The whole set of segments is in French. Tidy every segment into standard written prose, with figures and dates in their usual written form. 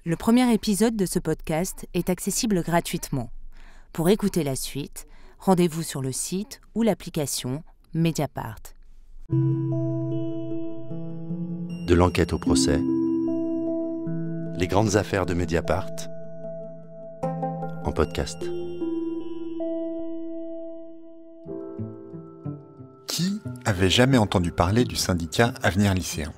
Le premier épisode de ce podcast est accessible gratuitement. Pour écouter la suite, rendez-vous sur le site ou l'application Mediapart. De l'enquête au procès, les grandes affaires de Mediapart en podcast. Qui avait jamais entendu parler du syndicat Avenir Lycéen ?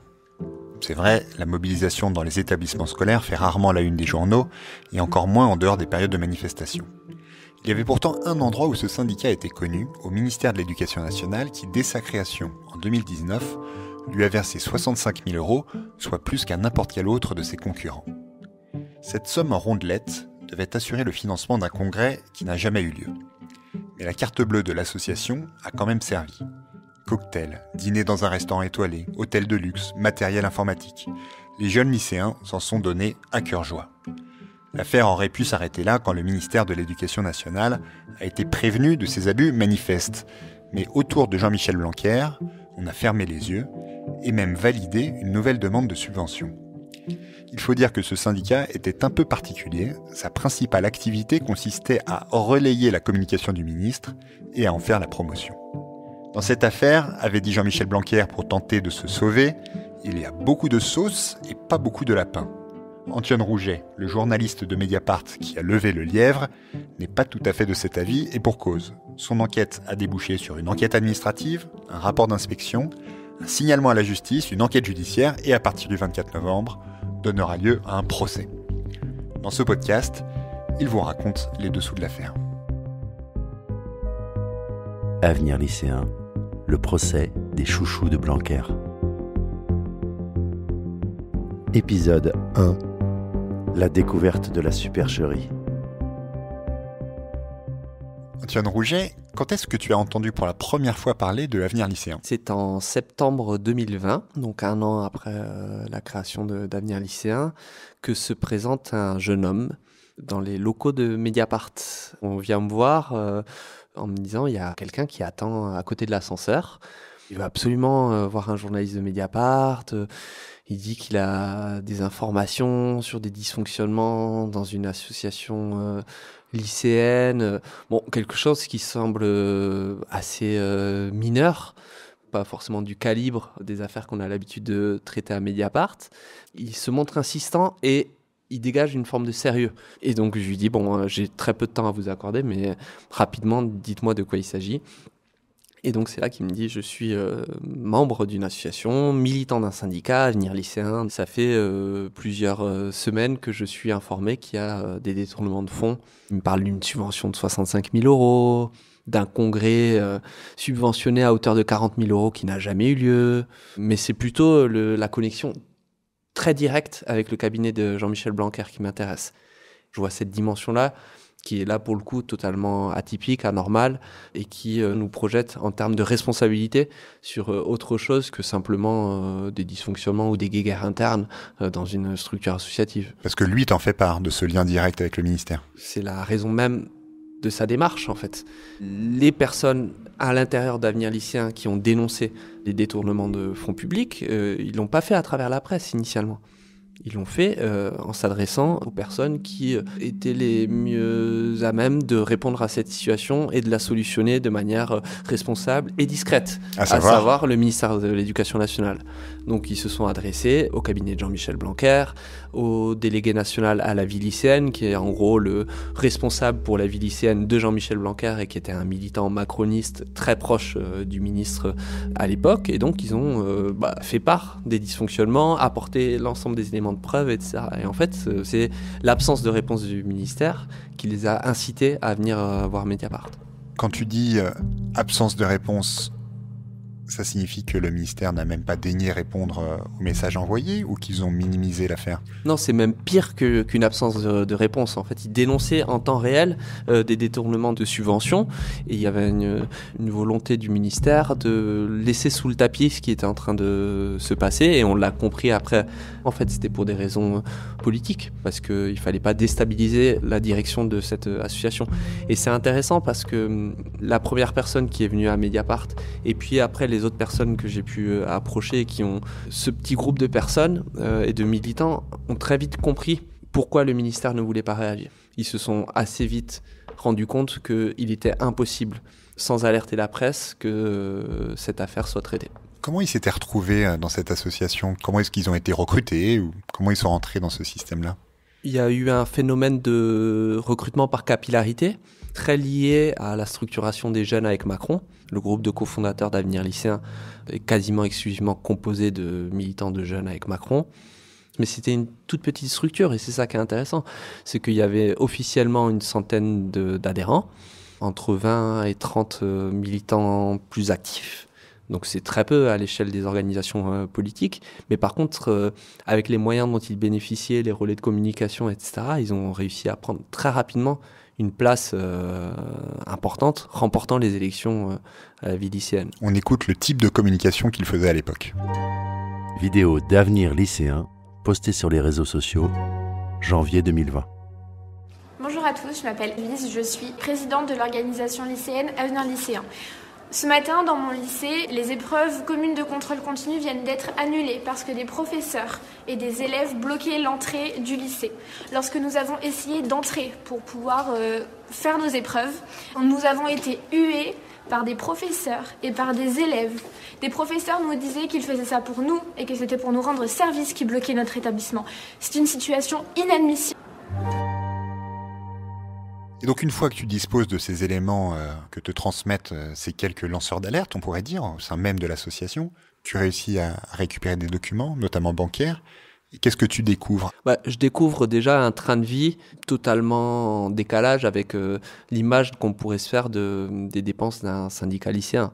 C'est vrai, la mobilisation dans les établissements scolaires fait rarement la une des journaux, et encore moins en dehors des périodes de manifestation. Il y avait pourtant un endroit où ce syndicat était connu, au ministère de l'Éducation nationale, qui, dès sa création en 2019, lui a versé 65 000 €, soit plus qu'à n'importe quel autre de ses concurrents. Cette somme en rondelettes devait assurer le financement d'un congrès qui n'a jamais eu lieu. Mais la carte bleue de l'association a quand même servi. Cocktails, dîner dans un restaurant étoilé, hôtel de luxe, matériel informatique. Les jeunes lycéens s'en sont donnés à cœur joie. L'affaire aurait pu s'arrêter là quand le ministère de l'Éducation nationale a été prévenu de ces abus manifestes. Mais autour de Jean-Michel Blanquer, on a fermé les yeux et même validé une nouvelle demande de subvention. Il faut dire que ce syndicat était un peu particulier. Sa principale activité consistait à relayer la communication du ministre et à en faire la promotion. Dans cette affaire, avait dit Jean-Michel Blanquer pour tenter de se sauver, il y a beaucoup de sauce et pas beaucoup de lapin. Antoine Rouget, le journaliste de Mediapart qui a levé le lièvre, n'est pas tout à fait de cet avis et pour cause. Son enquête a débouché sur une enquête administrative, un rapport d'inspection, un signalement à la justice, une enquête judiciaire et à partir du 24 novembre, donnera lieu à un procès. Dans ce podcast, il vous raconte les dessous de l'affaire. Avenir lycéen, le procès des chouchous de Blanquer. Épisode 1. La découverte de la supercherie. Antoine Rouget, quand est-ce que tu as entendu pour la première fois parler de l'Avenir Lycéen ? C'est en septembre 2020, donc un an après la création d'Avenir Lycéen, que se présente un jeune homme dans les locaux de Mediapart. On vient me voir en me disant il y a quelqu'un qui attend à côté de l'ascenseur. Il veut absolument voir un journaliste de Mediapart. Il dit qu'il a des informations sur des dysfonctionnements dans une association lycéenne. Bon, quelque chose qui semble assez mineur, pas forcément du calibre des affaires qu'on a l'habitude de traiter à Mediapart. Il se montre insistant et il dégage une forme de sérieux. Et donc je lui dis, bon, j'ai très peu de temps à vous accorder, mais rapidement, dites-moi de quoi il s'agit. Et donc c'est là qu'il me dit, je suis membre d'une association, militant d'un syndicat, Avenir Lycéen. Ça fait plusieurs semaines que je suis informé qu'il y a des détournements de fonds. Il me parle d'une subvention de 65 000 €, d'un congrès subventionné à hauteur de 40 000 € qui n'a jamais eu lieu. Mais c'est plutôt la connexion très directe avec le cabinet de Jean-Michel Blanquer qui m'intéresse. Je vois cette dimension-là qui est là pour le coup totalement atypique, anormale, et qui nous projette en termes de responsabilité sur autre chose que simplement des dysfonctionnements ou des guéguerres internes dans une structure associative. Parce que lui t'en fait part de ce lien direct avec le ministère. C'est la raison même de sa démarche, en fait. Les personnes à l'intérieur d'Avenir Lycéen qui ont dénoncé les détournements de fonds publics, ils l'ont pas fait à travers la presse initialement. Ils l'ont fait en s'adressant aux personnes qui étaient les mieux à même de répondre à cette situation et de la solutionner de manière responsable et discrète, à savoir le ministère de l'Éducation nationale. Donc ils se sont adressés au cabinet de Jean-Michel Blanquer, au délégué national à la vie lycéenne, qui est en gros le responsable pour la vie lycéenne de Jean-Michel Blanquer et qui était un militant macroniste très proche du ministre à l'époque. Et donc ils ont fait part des dysfonctionnements, apporté l'ensemble des éléments de preuve, etc. Et en fait, c'est l'absence de réponse du ministère qui les a incités à venir voir Mediapart. Quand tu dis absence de réponse, ça signifie que le ministère n'a même pas daigné répondre aux messages envoyés ou qu'ils ont minimisé l'affaire ? Non, c'est même pire qu'une absence de réponse. En fait, ils dénonçaient en temps réel des détournements de subventions et il y avait une volonté du ministère de laisser sous le tapis ce qui était en train de se passer et on l'a compris après. En fait, c'était pour des raisons politiques parce qu'il ne fallait pas déstabiliser la direction de cette association. Et c'est intéressant parce que la première personne qui est venue à Mediapart et puis après les autres personnes que j'ai pu approcher qui ont ce petit groupe de personnes et de militants ont très vite compris pourquoi le ministère ne voulait pas réagir. Ils se sont assez vite rendus compte qu'il était impossible, sans alerter la presse, que cette affaire soit traitée. Comment ils s'étaient retrouvés dans cette association ? Comment est-ce qu'ils ont été recrutés ou comment ils sont rentrés dans ce système-là ? Il y a eu un phénomène de recrutement par capillarité, très lié à la structuration des jeunes avec Macron. Le groupe de cofondateurs d'Avenir Lycéen est quasiment exclusivement composé de militants de jeunes avec Macron. Mais c'était une toute petite structure et c'est ça qui est intéressant. C'est qu'il y avait officiellement une centaine d'adhérents, entre 20 et 30 militants plus actifs. Donc c'est très peu à l'échelle des organisations politiques. Mais par contre, avec les moyens dont ils bénéficiaient, les relais de communication, etc., ils ont réussi à prendre très rapidement une place importante, remportant les élections à la vie lycéenne. On écoute le type de communication qu'ils faisaient à l'époque. Vidéo d'Avenir Lycéen, postée sur les réseaux sociaux, janvier 2020. Bonjour à tous, je m'appelle Lise, je suis présidente de l'organisation lycéenne Avenir Lycéen. Ce matin, dans mon lycée, les épreuves communes de contrôle continu viennent d'être annulées parce que des professeurs et des élèves bloquaient l'entrée du lycée. Lorsque nous avons essayé d'entrer pour pouvoir faire nos épreuves, nous avons été hués par des professeurs et par des élèves. Des professeurs nous disaient qu'ils faisaient ça pour nous et que c'était pour nous rendre service qu'ils bloquaient notre établissement. C'est une situation inadmissible. Et donc une fois que tu disposes de ces éléments que te transmettent ces quelques lanceurs d'alerte, on pourrait dire, au sein même de l'association, tu réussis à récupérer des documents, notamment bancaires. Et qu'est-ce que tu découvres ? Je découvre déjà un train de vie totalement en décalage avec l'image qu'on pourrait se faire des dépenses d'un syndicat lycéen.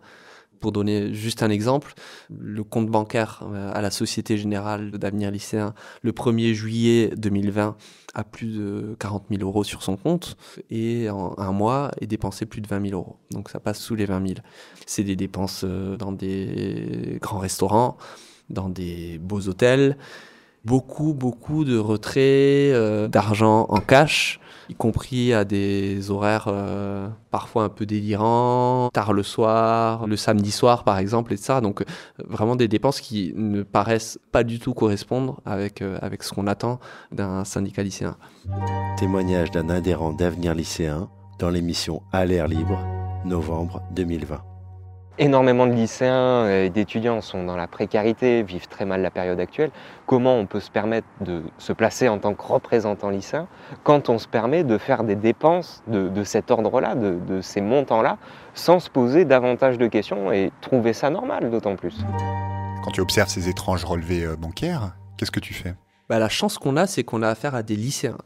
Pour donner juste un exemple, le compte bancaire à la Société Générale d'Avenir Lycéen, le 1er juillet 2020, a plus de 40 000 euros sur son compte et en un mois, est dépensé plus de 20 000 euros. Donc ça passe sous les 20 000. C'est des dépenses dans des grands restaurants, dans des beaux hôtels, beaucoup de retraits d'argent en cash, y compris à des horaires parfois un peu délirants, tard le soir, le samedi soir par exemple, etc. Donc vraiment des dépenses qui ne paraissent pas du tout correspondre avec ce qu'on attend d'un syndicat lycéen. Témoignage d'un adhérent d'Avenir Lycéen dans l'émission À l'air libre, novembre 2020. Énormément de lycéens et d'étudiants sont dans la précarité, vivent très mal la période actuelle. Comment on peut se permettre de se placer en tant que représentant lycéen quand on se permet de faire des dépenses de cet ordre-là, de ces montants-là, sans se poser davantage de questions et trouver ça normal d'autant plus. Quand tu observes ces étranges relevés bancaires, qu'est-ce que tu fais ? La chance qu'on a, c'est qu'on a affaire à des lycéens.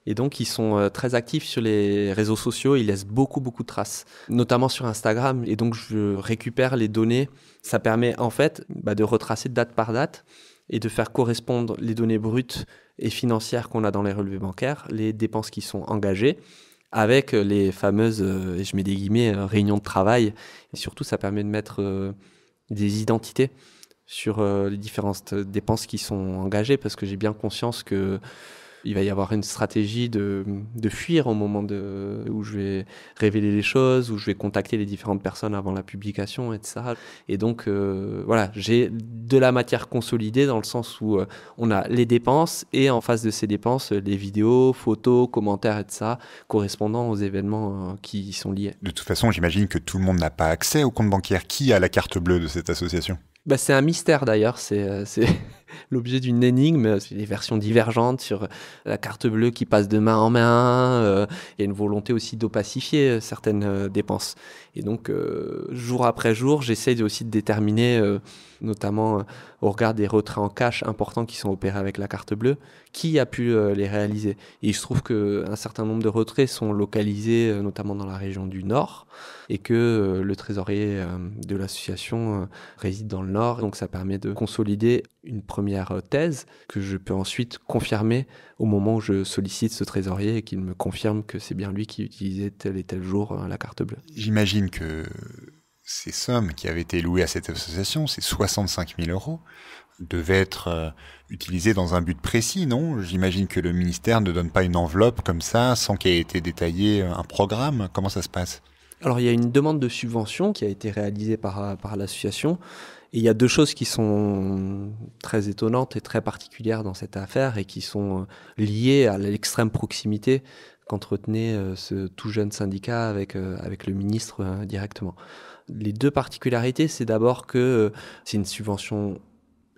Et donc, ils sont très actifs sur les réseaux sociaux, ils laissent beaucoup de traces, notamment sur Instagram. Et donc, je récupère les données. Ça permet en fait de retracer date par date et de faire correspondre les données brutes et financières qu'on a dans les relevés bancaires, les dépenses qui sont engagées, avec les fameuses, et je mets des guillemets, réunions de travail. Et surtout, ça permet de mettre des identités sur les différentes dépenses qui sont engagées, parce que j'ai bien conscience que il va y avoir une stratégie de fuir au moment où je vais révéler les choses, où je vais contacter les différentes personnes avant la publication, etc. Et donc, j'ai de la matière consolidée dans le sens où on a les dépenses et en face de ces dépenses, les vidéos, photos, commentaires, etc. correspondant aux événements qui y sont liés. De toute façon, j'imagine que tout le monde n'a pas accès au compte bancaire. Qui a la carte bleue de cette association ? C'est un mystère d'ailleurs, c'est l'objet d'une énigme, c'est des versions divergentes sur la carte bleue qui passe de main en main, il y a une volonté aussi d'opacifier certaines dépenses. Et donc, jour après jour, j'essaye aussi de déterminer, notamment au regard des retraits en cash importants qui sont opérés avec la carte bleue, qui a pu les réaliser. Et il se trouve qu'un certain nombre de retraits sont localisés notamment dans la région du Nord, et que le trésorier de l'association réside dans le Nord. Donc ça permet de consolider une première thèse que je peux ensuite confirmer au moment où je sollicite ce trésorier et qu'il me confirme que c'est bien lui qui utilisait tel et tel jour la carte bleue. J'imagine que ces sommes qui avaient été louées à cette association, ces 65 000 euros, devaient être utilisées dans un but précis, non ? J'imagine que le ministère ne donne pas une enveloppe comme ça sans qu'il ait été détaillé un programme. Comment ça se passe ? Alors il y a une demande de subvention qui a été réalisée par l'association Et il y a deux choses qui sont très étonnantes et très particulières dans cette affaire et qui sont liées à l'extrême proximité qu'entretenait ce tout jeune syndicat avec le ministre directement. Les deux particularités, c'est d'abord que c'est une subvention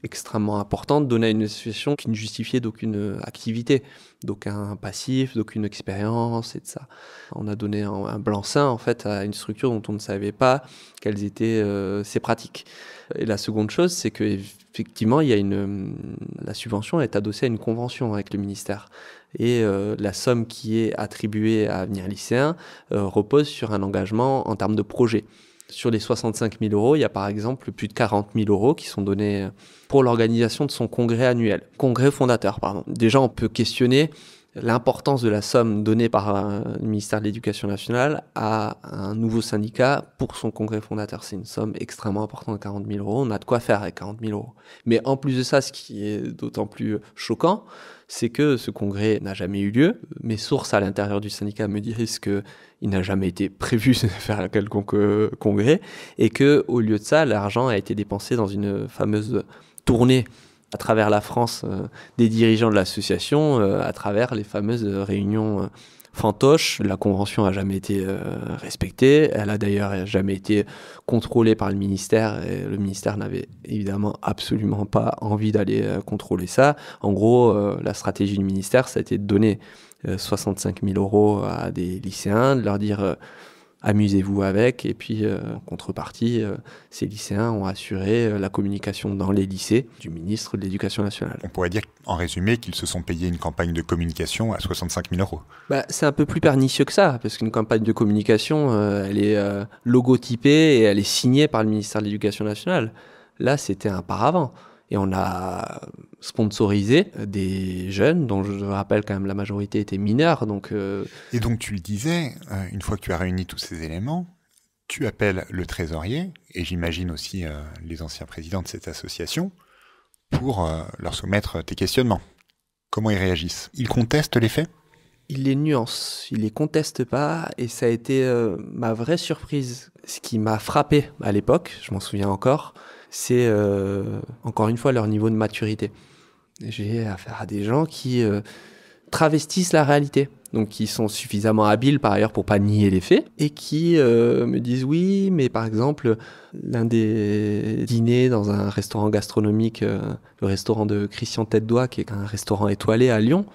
extrêmement importante donnée à une association qui ne justifiait d'aucune activité, d'aucun passif, d'aucune expérience et de ça. On a donné un blanc-seing en fait à une structure dont on ne savait pas quelles étaient ses pratiques. Et la seconde chose, c'est que effectivement, la subvention est adossée à une convention avec le ministère. Et la somme qui est attribuée à Avenir Lycéen repose sur un engagement en termes de projet. Sur les 65 000 euros, il y a par exemple plus de 40 000 euros qui sont donnés pour l'organisation de son congrès fondateur. Déjà, on peut questionner l'importance de la somme donnée par le ministère de l'Éducation nationale à un nouveau syndicat pour son congrès fondateur. C'est une somme extrêmement importante, 40 000 euros. On a de quoi faire avec 40 000 euros. Mais en plus de ça, ce qui est d'autant plus choquant, c'est que ce congrès n'a jamais eu lieu. Mes sources à l'intérieur du syndicat me disent qu'il n'a jamais été prévu de faire un quelconque congrès et qu'au lieu de ça, l'argent a été dépensé dans une fameuse tournée à travers la France des dirigeants de l'association, à travers les fameuses réunions fantoches. La convention n'a jamais été respectée. Elle a d'ailleurs jamais été contrôlée par le ministère. Et le ministère n'avait évidemment absolument pas envie d'aller contrôler ça. En gros, la stratégie du ministère, ça a été de donner 65 000 euros à des lycéens, de leur dire amusez-vous avec. Et puis, en contrepartie, ces lycéens ont assuré la communication dans les lycées du ministre de l'Éducation nationale. On pourrait dire, en résumé, qu'ils se sont payés une campagne de communication à 65 000 euros. C'est un peu plus pernicieux que ça, parce qu'une campagne de communication, elle est logotypée et elle est signée par le ministère de l'Éducation nationale. Là, c'était un paravent. Et on a sponsorisé des jeunes, dont je rappelle quand même la majorité étaient mineurs. Et donc tu le disais, une fois que tu as réuni tous ces éléments, tu appelles le trésorier, et j'imagine aussi les anciens présidents de cette association, pour leur soumettre tes questionnements. Comment ils réagissent? Ils contestent les faits? Ils les nuancent, ils les contestent pas, et ça a été ma vraie surprise. Ce qui m'a frappé à l'époque, je m'en souviens encore, c'est encore une fois leur niveau de maturité. J'ai affaire à des gens qui travestissent la réalité, donc qui sont suffisamment habiles par ailleurs pour pas nier les faits, et qui me disent oui, mais par exemple, l'un des dîners dans un restaurant gastronomique, le restaurant de Christian Tête-Doigt, qui est un restaurant étoilé à Lyon,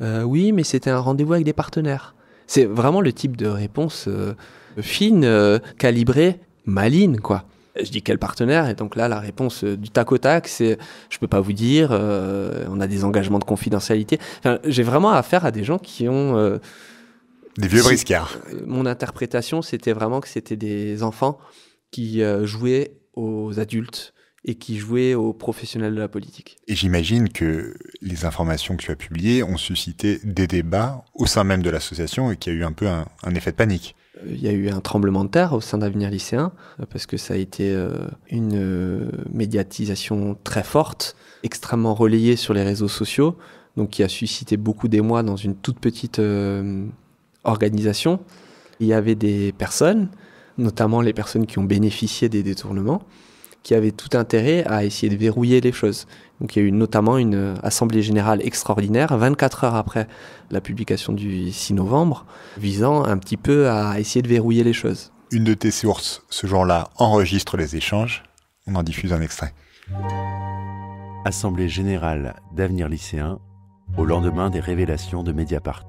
oui, mais c'était un rendez-vous avec des partenaires. C'est vraiment le type de réponse fine, calibrée, maligne, quoi. Je dis quel partenaire, et donc là la réponse du tac au tac, c'est je peux pas vous dire, on a des engagements de confidentialité. Enfin, j'ai vraiment affaire à des gens qui ont des vieux briscards. Mon interprétation, c'était vraiment que c'était des enfants qui jouaient aux adultes et qui jouaient aux professionnels de la politique. Et j'imagine que les informations que tu as publiées ont suscité des débats au sein même de l'association et qu'il y a eu un peu un effet de panique. Il y a eu un tremblement de terre au sein d'Avenir Lycéen, parce que ça a été une médiatisation très forte, extrêmement relayée sur les réseaux sociaux, donc qui a suscité beaucoup d'émoi dans une toute petite organisation. Il y avait des personnes, notamment les personnes qui ont bénéficié des détournements, qui avaient tout intérêt à essayer de verrouiller les choses. Donc il y a eu notamment une assemblée générale extraordinaire, 24 heures après la publication du 6 novembre, visant un petit peu à essayer de verrouiller les choses. Une de tes sources, ce jour-là, enregistre les échanges. On en diffuse un extrait. Assemblée générale d'Avenir Lycéen, au lendemain des révélations de Mediapart.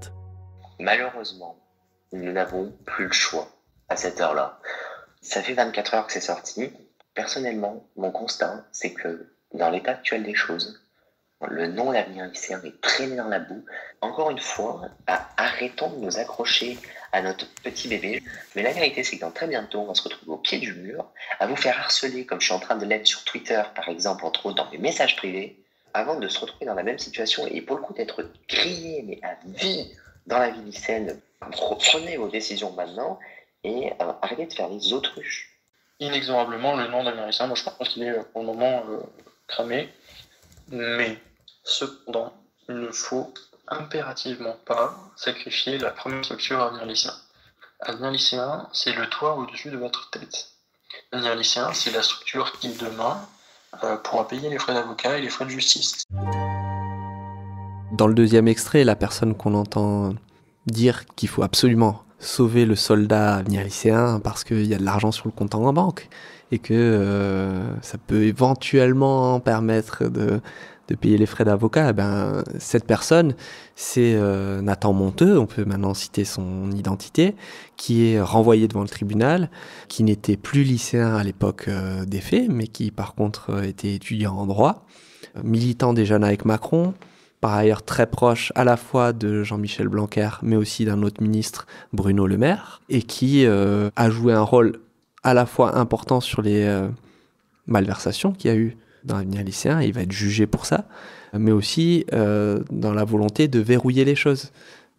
Malheureusement, nous n'avons plus le choix à cette heure-là. Ça fait 24 heures que c'est sorti. Personnellement, mon constat, c'est que dans l'état actuel des choses, le nom d'Avenir Lycéen est traîné dans la boue. Encore une fois, arrêtons de nous accrocher à notre petit bébé. Mais la vérité, c'est que dans très bientôt, on va se retrouver au pied du mur, à vous faire harceler comme je suis en train de l'être sur Twitter, par exemple, entre autres dans mes messages privés, avant de se retrouver dans la même situation et pour le coup d'être grillé, mais à vie, dans la vie lycéenne. Prenez vos décisions maintenant et arrêtez de faire les autruches. Inexorablement, le nom d'Avenir Lycéen, moi je pense qu'il est pour le moment cramé. Mais, cependant, il ne faut impérativement pas sacrifier la première structure Avenir Lycéen. Avenir Lycéen, c'est le toit au-dessus de votre tête. L'avenir lycéen, c'est la structure qui, demain, pourra payer les frais d'avocat et les frais de justice. Dans le deuxième extrait, la personne qu'on entend dire qu'il faut absolument sauver le soldat Avenir lycéen parce qu'il y a de l'argent sur le compte en banque et que ça peut éventuellement permettre de payer les frais d'avocat, cette personne, c'est Nathan Monteux, on peut maintenant citer son identité, qui est renvoyé devant le tribunal, qui n'était plus lycéen à l'époque des faits, mais qui par contre était étudiant en droit, militant des Jeunes avec Macron, par ailleurs très proche à la fois de Jean-Michel Blanquer, mais aussi d'un autre ministre, Bruno Le Maire, et qui a joué un rôle à la fois important sur les malversations qu'il y a eu dans l'avenir lycéen, et il va être jugé pour ça, mais aussi dans la volonté de verrouiller les choses,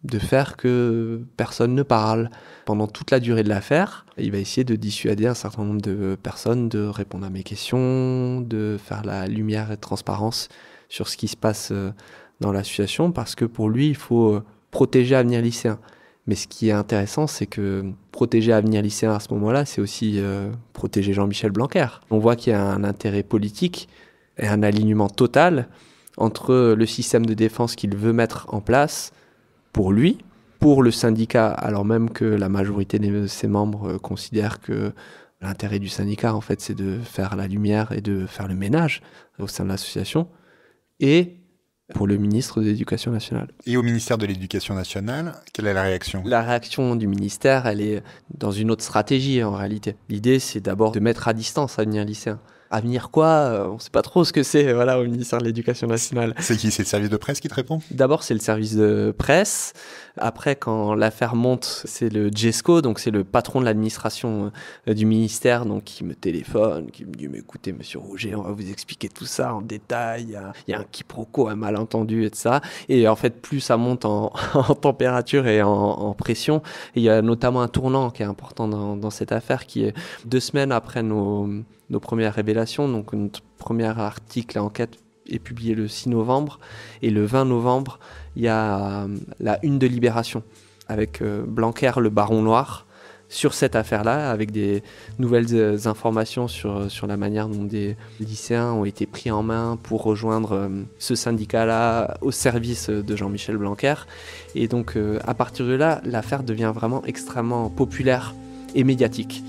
de faire que personne ne parle. Pendant toute la durée de l'affaire, il va essayer de dissuader un certain nombre de personnes de répondre à mes questions, de faire la lumière et de transparence sur ce qui se passe dans la situation, parce que pour lui, il faut protéger Avenir lycéen. Mais ce qui est intéressant, c'est que protéger Avenir lycéen à ce moment-là, c'est aussi protéger Jean-Michel Blanquer. On voit qu'il y a un intérêt politique et un alignement total entre le système de défense qu'il veut mettre en place pour lui, pour le syndicat, alors même que la majorité de ses membres considèrent que l'intérêt du syndicat, en fait, c'est de faire la lumière et de faire le ménage au sein de l'association, et pour le ministre de l'Éducation nationale. Et au ministère de l'Éducation nationale, quelle est la réaction ? La réaction du ministère, elle est dans une autre stratégie en réalité. L'idée, c'est d'abord de mettre à distance Avenir lycéen. Avenir quoi ? On ne sait pas trop ce que c'est au ministère de l'Éducation nationale. C'est qui ? C'est le service de presse qui te répond ? D'abord, c'est le service de presse. Après, quand l'affaire monte, c'est le GESCO, donc c'est le patron de l'administration du ministère, donc qui me téléphone, qui me dit « Mais écoutez, monsieur Rouget, on va vous expliquer tout ça en détail. Il y a un quiproquo, un malentendu, etc. » Et en fait, plus ça monte en température et en pression, et il y a notamment un tournant qui est important dans cette affaire, qui est 2 semaines après nos premières révélations, donc notre premier article à enquête est publié le 6 novembre, et le 20 novembre, il y a la une de Libération, avec Blanquer, le baron noir, sur cette affaire-là, avec des nouvelles informations sur la manière dont des lycéens ont été pris en main pour rejoindre ce syndicat-là au service de Jean-Michel Blanquer. Et donc, à partir de là, l'affaire devient vraiment extrêmement populaire et médiatique.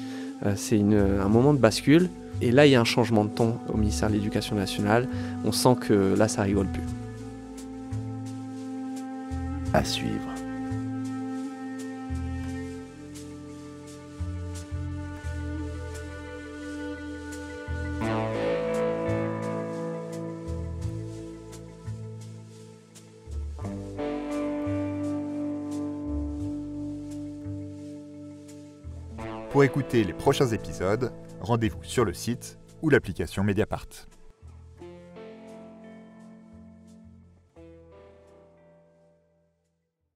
C'est un moment de bascule. Et là, il y a un changement de ton au ministère de l'Éducation nationale. On sent que là, ça rigole plus. À suivre. Pour écouter les prochains épisodes, rendez-vous sur le site ou l'application Mediapart.